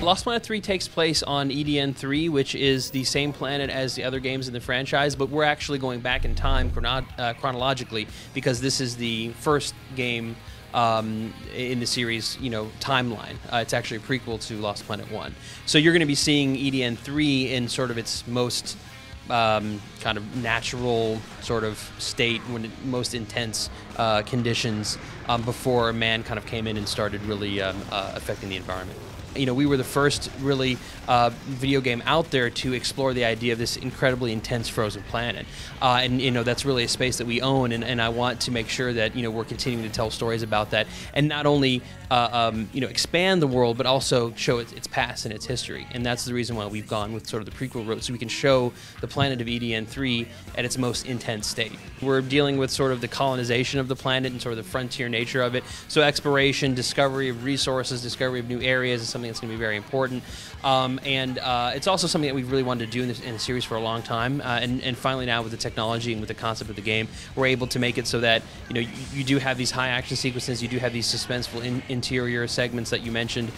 Lost Planet 3 takes place on E.D.N. 3, which is the same planet as the other games in the franchise, but we're actually going back in time chronologically because this is the first game in the series, timeline. It's actually a prequel to Lost Planet 1. So you're going to be seeing E.D.N. 3 in sort of its most kind of natural sort of state, when most intense conditions before man kind of came in and started really affecting the environment. We were the first really video game out there to explore the idea of this incredibly intense frozen planet. And that's really a space that we own, and I want to make sure that we're continuing to tell stories about that, and not only expand the world, but also show its past and its history. And that's the reason why we've gone with sort of the prequel route, so we can show the planet of E.D.N. 3 at its most intense state. We're dealing with sort of the colonization of the planet and sort of the frontier nature of it. So exploration, discovery of resources, discovery of new areas is something that's going to be very important. And it's also something that we've really wanted to do in the series for a long time. And finally now, with the technology and with the concept of the game, we're able to make it so that you do have these high action sequences, you do have these suspenseful interior segments that you mentioned,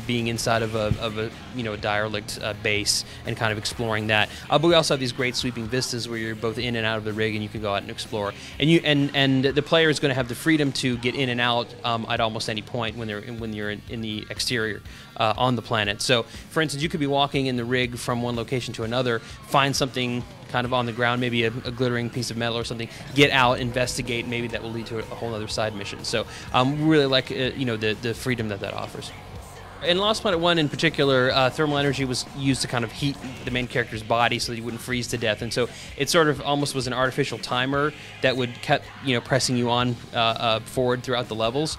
being inside of a derelict base and kind of exploring that. But we also have these great sweeping vistas where you're both in and out of the rig and you can go out and explore. And the player is going to have the freedom to get in and out at almost any point when you're in the exterior on the planet. So, for instance, you could be walking in the rig from one location to another, find something kind of on the ground, maybe a glittering piece of metal or something, get out, investigate, maybe that will lead to a whole other side mission. So we really like the freedom that offers. In Lost Planet 1 in particular, thermal energy was used to kind of heat the main character's body so that he wouldn't freeze to death, and so it sort of almost was an artificial timer that would keep pressing you on forward throughout the levels,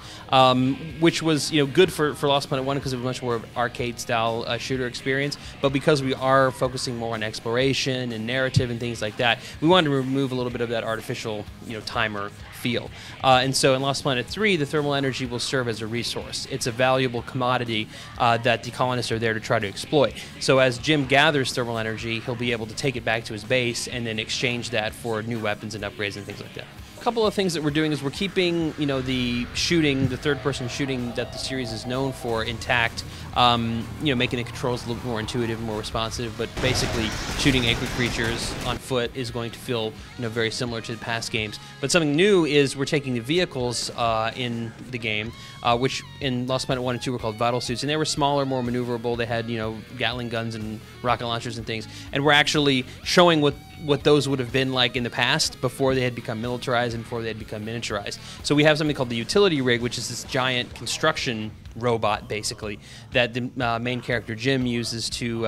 which was good for Lost Planet 1 because it was much more arcade style shooter experience. But because we are focusing more on exploration and narrative and things like that, we wanted to remove a little bit of that artificial timer feel. And so in Lost Planet 3, the thermal energy will serve as a resource. It's a valuable commodity that the colonists are there to try to exploit. So as Jim gathers thermal energy, he'll be able to take it back to his base and then exchange that for new weapons and upgrades and things like that. A couple of things that we're doing is we're keeping the shooting, the third-person shooting that the series is known for, intact. Making the controls a little bit more intuitive and more responsive. But basically, shooting angry creatures on foot is going to feel very similar to the past games. But something new is we're taking the vehicles in the game, which in Lost Planet 1 and 2 were called vital suits, and they were smaller, more maneuverable. They had Gatling guns and rocket launchers and things, and we're actually showing what those would have been like in the past before they had become militarized and before they had become miniaturized. So we have something called the utility rig, which is this giant construction robot, basically, that the main character Jim uses to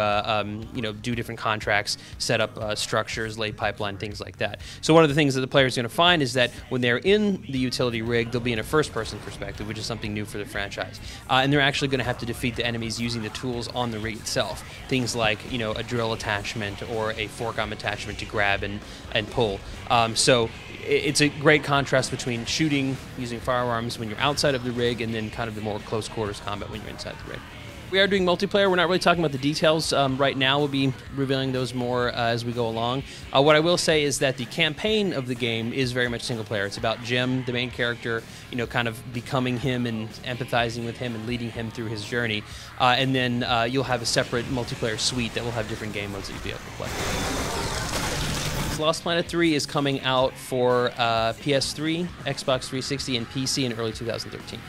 do different contracts, set up structures, lay pipeline, things like that. So one of the things that the player is going to find is that when they're in the utility rig, they'll be in a first-person perspective, which is something new for the franchise. And they're actually going to have to defeat the enemies using the tools on the rig itself. Things like a drill attachment or a fork arm attachment to grab and pull. So it's a great contrast between shooting using firearms when you're outside of the rig and then kind of the more close quarters combat when you're inside the rig. We are doing multiplayer. We're not really talking about the details right now. We'll be revealing those more as we go along. What I will say is that the campaign of the game is very much single player. It's about Jim, the main character, kind of becoming him and empathizing with him and leading him through his journey. And then you'll have a separate multiplayer suite that will have different game modes that you'll be able to play. Lost Planet 3 is coming out for PS3, Xbox 360, and PC in early 2013.